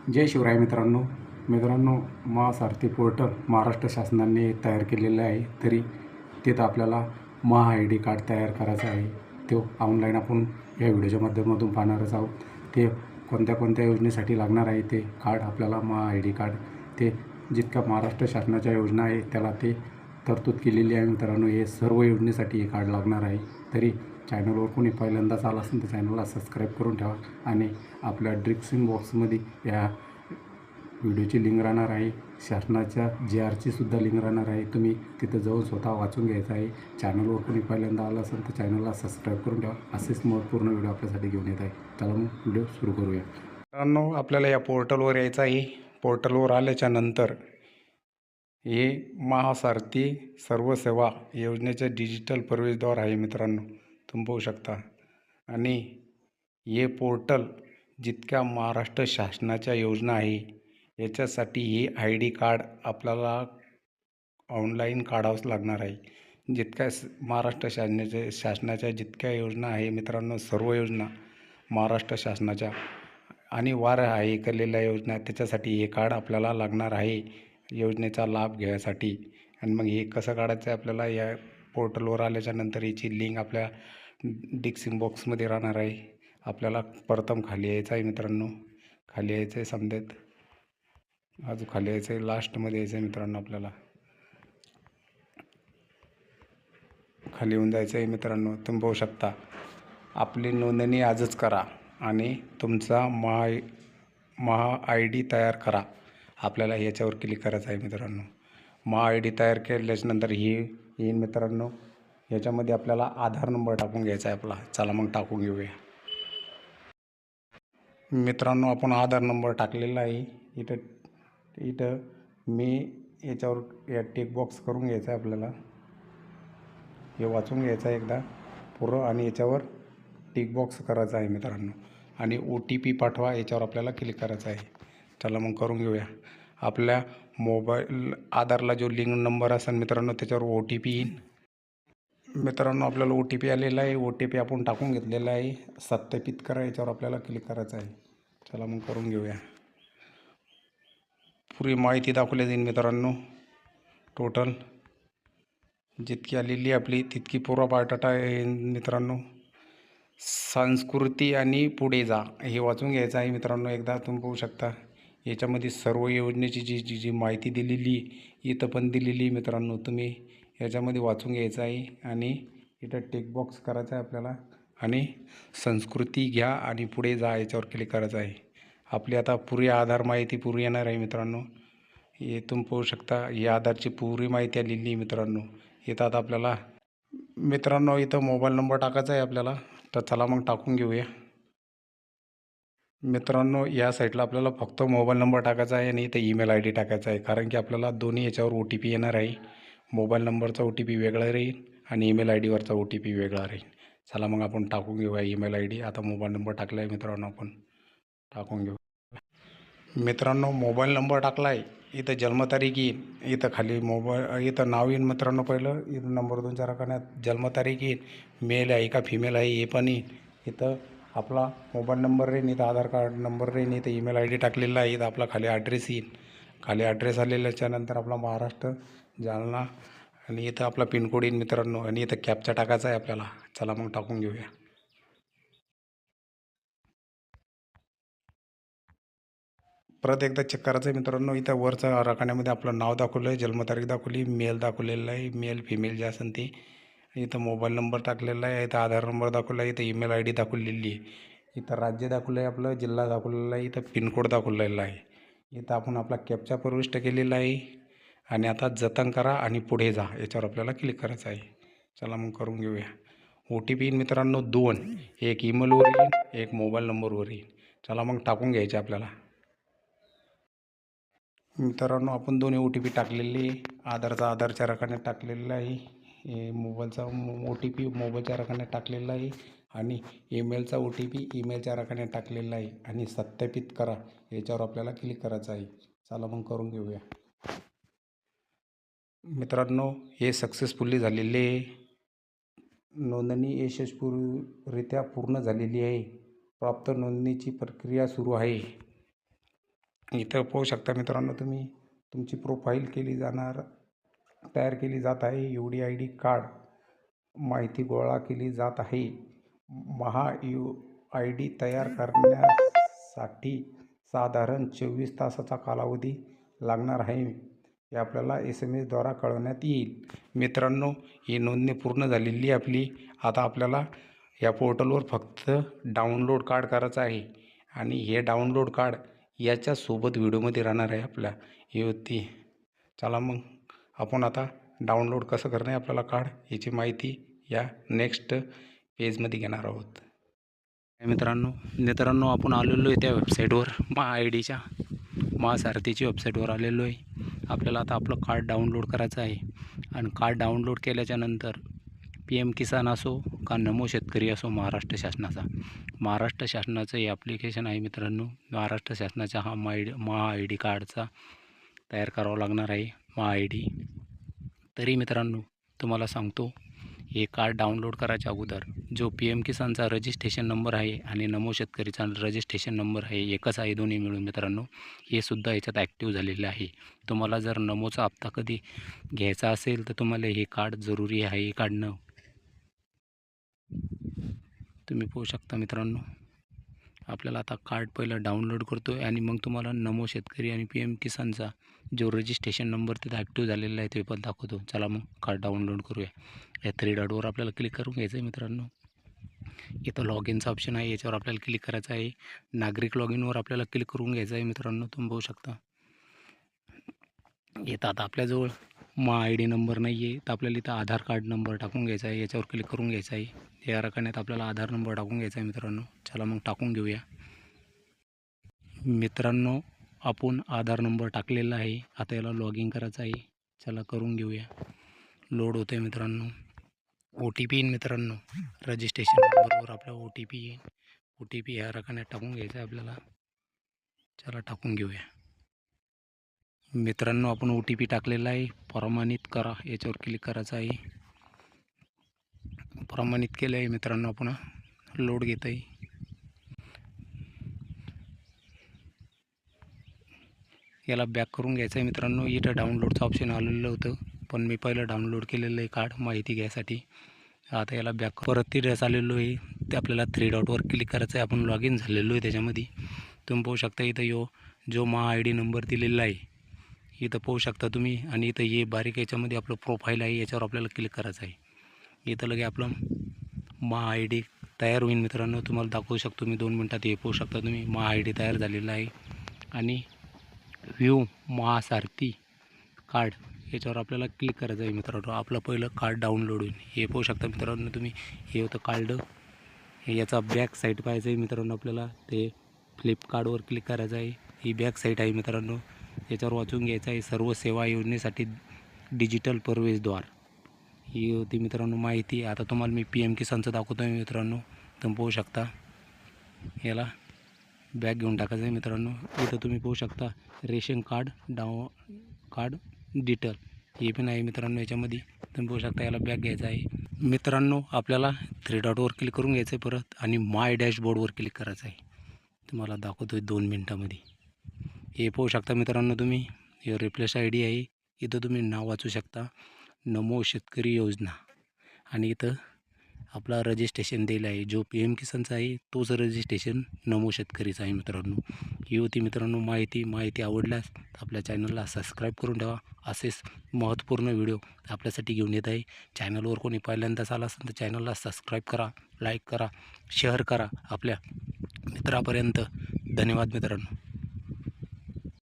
जय शिवराय मित्रांनो महासारथी पोर्टल महाराष्ट्र शासनाने तयार केलेलं आहे. तरी तिथं आपल्याला महा आय डी कार्ड तयार करायचं आहे. तो ऑनलाईन आपण या व्हिडिओच्या माध्यमातून पाहणारच आहोत. ते कोणत्या योजनेसाठी लागणार आहे ते कार्ड आपल्याला महा आय डी कार्ड ते जितक्या महाराष्ट्र शासनाच्या योजना आहे त्याला ते तरतूद केलेली आहे. मित्रांनो, हे सर्व योजनेसाठी हे कार्ड लागणार आहे. तरी चॅनलवर कोणी पहिल्यांदाच आला असेल तर चॅनलला सबस्क्राईब करून ठेवा आणि आपल्या डिस्क्रिप्शन बॉक्समध्ये या व्हिडिओची लिंक राहणार आहे. शासनाच्या JRची सुद्धा लिंक राहणार आहे. तुम्ही तिथं जाऊन स्वतः वाचून घ्यायचं आहे. चॅनलवर कोणी पहिल्यांदा आला असेल तर चॅनलला सबस्क्राईब करून ठेवा. असेच महत्त्वपूर्ण व्हिडिओ आपल्यासाठी घेऊन येत आहे. चला मग व्हिडिओ सुरू करूया. मित्रांनो, आपल्याला या पोर्टलवर यायचं आहे. पोर्टलवर आल्याच्या नंतर हे महासारथी सर्व सेवा योजनेचे डिजिटल प्रवेशद्वार आहे. मित्रांनो, तुम्ही पाहू शकता. आणि हे पोर्टल जितक्या महाराष्ट्र शासनाच्या योजना आहे याच्यासाठी हे आय डी कार्ड आपल्याला ऑनलाईन काढावंच लागणार आहे. जितक्या महाराष्ट्र शासनाच्या जितक्या योजना आहे मित्रांनो, सर्व योजना महाराष्ट्र शासनाच्या आणि वार आहे केलेल्या योजना, त्याच्यासाठी हे कार्ड आपल्याला लागणार आहे योजनेचा लाभ घ्यायसाठी. आणि मग हे कसं काढायचं आहे आपल्याला, या पोर्टलवर आल्याच्यानंतर याची लिंक आपल्या डिस्क्रिप्शन बॉक्समध्ये राहणार आहे. आपल्याला प्रथम खाली यायचं आहे मित्रांनो. खाली यायचं आहे समजेत, अजून खाली यायचं आहे, लास्टमध्ये यायचं आहे मित्रांनो. आपल्याला खाली येऊन जायचं आहे मित्रांनो. तुम्ही पाहू शकता, आपली नोंदणी आजच करा आणि तुमचा महा आय डी तयार करा. आपल्याला याच्यावर क्लिक करायचं आहे मित्रांनो. महा आय डी तयार केल्याच्यानंतर येईल मित्रांनो. याच्यामध्ये आपल्याला आधार नंबर टाकून घ्यायचा आहे आपला. चला मग टाकून घेऊया. मित्रांनो, आपण आधार नंबर टाकलेला आहे. इथं मी याच्यावर या टिक बॉक्स करून घ्यायचा आहे आपल्याला. हे वाचून घ्यायचं आहे एकदा पुरं आणि याच्यावर टिक बॉक्स करायचा आहे मित्रांनो. आणि OTP पाठवा याच्यावर आपल्याला क्लिक करायचं आहे. चला मग करून घेऊया. आपल्या मोबाईल आधारला जो लिंक नंबर असेल मित्रांनो त्याच्यावर OTP येईल. मित्रांनो, आपल्याला OTP आलेला आहे. OTP आपण टाकून घेतलेला आहे. सत्यापित करा याच्यावर आपल्याला क्लिक करायचं आहे. चला मग करून घेऊया. पुरी माहिती दाखवली जाईल मित्रांनो. टोटल जितकी आलेली आपली तितकी पूर्ण बायोडाटा आहे मित्रांनो. संस्कृती आणि पुढे जा हे वाचून घ्यायचं आहे मित्रांनो एकदा. तुम्ही पाहू शकता याच्यामध्ये सर्व योजनेची जी माहिती दिलेली इथं पण दिलेली मित्रांनो. तुम्ही याच्यामध्ये वाचून घ्यायचं आहे आणि इथं टिक बॉक्स करायचा आहे आपल्याला. आणि संस्कृती घ्या आणि पुढे जा याच्यावर क्लिक करायचं आहे. आपली आता पुरी आधार माहिती पुरी येणार आहे मित्रांनो. हे तुम्ही पाहू शकता, ही आधारची पुरी माहिती आलेली मित्रांनो. इथं आता आपल्याला मित्रांनो इथं मोबाईल नंबर टाकायचा आहे आपल्याला. तर चला मग टाकून घेऊया. मित्रांनो, या साईटला आपल्याला फक्त मोबाईल नंबर टाकायचा आहे आणि इथं ईमेल ID टाकायचा आहे. कारण की आपल्याला दोन्ही याच्यावर OTP येणार आहे. मोबाईल नंबरचा OTP वेगळा राहील आणि ईमेल ID वरचा OTP वेगळा राहील. चला मग आपण टाकून घेऊया ईमेल ID. आता मोबाईल नंबर टाकला आहे मित्रांनो, आपण टाकून घेऊ. मित्रांनो, मोबाईल नंबर टाकला आहे. इथं जन्मतारीख येईल. इथं खाली इथं नाव येईल मित्रांनो पहिलं. इथं नंबर 2 रकान्यात जन्मतारीख येईल. मेल आहे का फिमेल आहे हे पण येईल. इथं आपला मोबाईल नंबर राहील, इथं आधार कार्ड नंबर राहील, इथं ईमेल ID टाकलेला आहे. इथं आपला खाली ॲड्रेस येईल. खाली ॲड्रेस आलेल्याच्यानंतर आपला महाराष्ट्र जालना आणि इथं आपला पिनकोड येईल मित्रांनो. आणि इथं कॅप्चा टाकायचा आहे आपल्याला. चला मग टाकून घेऊया. परत एकदा चेक करायचं आहे मित्रांनो. इथं वरच्या रकान्यामध्ये आपलं नाव दाखवलं आहे, जन्मतारीख दाखवली, मेल दाखवलेलं आहे, मेल फिमेल जे असेल ते. इथं मोबाईल नंबर टाकलेला आहे, इथं आधार नंबर दाखवला आहे, इथं ईमेल ID दाखवलेली आहे, इथं राज्य दाखवलं आहे, आपलं जिल्हा दाखवलेला आहे, इथं पिनकोड दाखवलेला आहे. इथं आपण आपला कॅप्चा प्रविष्ट केलेला आहे. आणि आता जतन करा आणि पुढे जा याच्यावर आपल्याला क्लिक करायचं आहे. चला मग करून घेऊया. OTP येईल मित्रांनो 2. एक ईमेलवर येईल, एक मोबाईल नंबरवर येईल. चला मग टाकून घ्यायचे आपल्याला. मित्रांनो, आपण दोन्ही OTP टाकलेले. आधारच्या रकान्यात टाकलेला आहे, मोबाईलचा OTP मोबाईलच्या रकान्यात टाकलेला आहे आणि ईमेलचा OTP ईमेलच्या रकान्यात टाकलेला आहे. आणि सत्यापित करा याच्यावर आपल्याला क्लिक करायचं आहे. चला मग करून घेऊया. मित्रांनो, हे सक्सेसफुली झालेले नोंदणी यशस्वीरित्या पूर्ण झालेली आहे. प्राप्त नोंदणीची प्रक्रिया सुरू आहे. इथं पाहू शकता मित्रांनो तुम्ही, तुमची प्रोफाईल तयार केली जात आहे. UDID कार्ड माहिती गोळा केली जात आहे. UID तयार करण्यासाठी साधारण 24 तासाचा कालावधी लागणार आहे. हे आपल्याला SMS द्वारा कळवण्यात येईल. मित्रांनो, ही नोंदणी पूर्ण झालेली आपली. आता आपल्याला या पोर्टलवर फक्त डाउनलोड कार्ड करायचं आहे आणि हे डाउनलोड कार्ड याच्यासोबत व्हिडिओमध्ये राहणार आहे आपल्या. ही होती. चला मग आपण आता डाउनलोड कसं करणं आहे आपल्याला कार्ड याची माहिती या नेक्स्ट पेजमध्ये घेणार आहोत. मित्रांनो आपण आलेलो आहे त्या वेबसाईटवर, MyIDच्या महासारथीची वेबसाईटवर आलेलो आहे. आपल्याला आता आपलं कार्ड डाउनलोड करायचं आहे आणि कार्ड डाउनलोड केल्याच्या नंतर PM किसान असो का नमो शेतकरी असो, महाराष्ट्र शासनाचं हे ॲप्लिकेशन आहे मित्रांनो. महाराष्ट्र शासनाचा हा MyID कार्डचा तयार करावा लागणार आहे MyID. तरी मित्रांनो तुम्हाला सांगतो, हे कार्ड डाउनलोड करायच्या अगोदर जो PM किसानचा रजिस्ट्रेशन नंबर आहे आणि नमो शेतकरीचा रजिस्ट्रेशन नंबर आहे, एकच आहे दोन्ही मिळून मित्रांनो. हे सुद्धा याच्यात ॲक्टिव्ह झालेलं आहे. तुम्हाला जर नमोचा हप्ता कधी घ्यायचा असेल तर तुम्हाला हे कार्ड जरुरी आहे. हे काढणं तुम्ही पाहू शकता मित्रांनो. आपल्याला आता कार्ड पहिलं डाउनलोड करतो आहे आणि मग तुम्हाला नमो शेतकरी आणि PM किसानचा जो रजिस्ट्रेशन नंबर तिथं ॲक्टिव्ह झालेला आहे ते पण दाखवतो. चला मग कार्ड डाउनलोड करूया. या 3 डॉटवर आपल्याला क्लिक करून घ्यायचं आहे मित्रांनो. इथं लॉग इनचा ऑप्शन आहे, याच्यावर आपल्याला क्लिक करायचं आहे. नागरिक लॉग इनवर आपल्याला क्लिक करून घ्यायचं आहे मित्रांनो. तुम्ही पाहू शकता इथं आता आपल्याजवळ MyID नंबर नाही आहे तर आपल्याला इथं आधार कार्ड नंबर टाकून घ्यायचा आहे. याच्यावर क्लिक करून घ्यायचं आहे. या रकान्यात आपल्याला आधार नंबर टाकून घ्यायचा आहे मित्रांनो. चला मग टाकून घेऊया. मित्रांनो आपण आधार नंबर टाकलेला आहे. आता याला लॉग इन करायचं आहे. चला करून घेऊया. लोड होतं आहे मित्रांनो. OTP येईन मित्रांनो. रजिस्ट्रेशन नंबरवर आपला OTP येईन. OTP ह्या रकान्यात टाकून घ्यायचा आहे आपल्याला. चला टाकून घेऊया. मित्रांनो आपण OTP टाकलेला आहे. प्रमाणित करा याच्यावर क्लिक करायचं आहे. प्रमाणित केलं आहे मित्रांनो. आपण लोड घेत आहे. याला बॅक करून घ्यायचं आहे मित्रांनो. इथं डाउनलोडचं ऑप्शन आलेलं होतं पण मी पहिलं डाउनलोड केलेलं आहे कार्ड माहिती घ्यायसाठी. आता याला बॅक परत तिथं आलेलो आहे. ते आपल्याला 3 डॉटवर क्लिक करायचं आहे. आपण लॉग इन झालेलो आहे त्याच्यामध्ये. तुम्ही पाहू शकता इथं जो MyID नंबर दिलेला आहे इथं पाहू शकता तुम्ही. आणि इथं हे बारीक याच्यामध्ये आपलं प्रोफाईल आहे, याच्यावर आपल्याला क्लिक करायचं आहे. इथं लगे आपलं MyID तयार होईल मित्रांनो. तुम्हाला दाखवू शकतो मी 2 मिनटात. हे पाहू शकता तुम्ही MyID तयार झालेला आहे. आणि व्ह्यू महासारथी कार्ड याच्यावर आपल्याला क्लिक करायचं आहे मित्रांनो. आपलं पहिलं कार्ड डाउनलोड होईल. हे पाहू शकता मित्रांनो तुम्ही. हे होतं कार्ड. याचा बॅक साईड पाहायचं आहे मित्रांनो आपल्याला. ते फ्लिपकार्टवर क्लिक करायचं आहे. ही बॅक साईड आहे मित्रांनो. याच्यावर वाचून घ्यायचं आहे सर्व सेवा योजनेसाठी डिजिटल प्रवेशद्वार. ही होती मित्रांनो माहिती. आता तुम्हाला मी PM किसानचं दाखवतो आहे मित्रांनो. तुम्ही पाहू शकता. याला बॅग घेऊन टाकायचं आहे मित्रांनो. इथं तुम्ही पाहू शकता रेशन कार्ड कार्ड डिटेल हे पण आहे मित्रांनो याच्यामध्ये. तुम्ही पाहू शकता. याला बॅग घ्यायचा आहे मित्रांनो. आपल्याला 3 डॉटवर क्लिक करून घ्यायचं आहे परत आणि माय डॅशबोर्डवर क्लिक करायचं आहे. तुम्हाला दाखवतो आहे 2 मिनटामध्ये. हे पाहू शकता मित्रांनो तुम्ही. हे रिप्लेस ID आहे. इथं तुम्ही नाव वाचू शकता, नमो शेतकरी योजना. आणि इथं आपला रजिस्ट्रेशन दिलं आहे. जो PM किसानचा आहे तोच रजिस्ट्रेशन नमो शेतकरीचा आहे मित्रांनो. ही होती मित्रांनो माहिती आवडल्यास आपल्या चॅनलला सबस्क्राईब करून ठेवा. असेच महत्त्वपूर्ण व्हिडिओ आपल्यासाठी घेऊन येत आहे. चॅनलवर कोणी पहिल्यांदाच आला असेल तर चॅनलला सबस्क्राईब करा, लाईक करा, शेअर करा आपल्या मित्रापर्यंत. धन्यवाद मित्रांनो.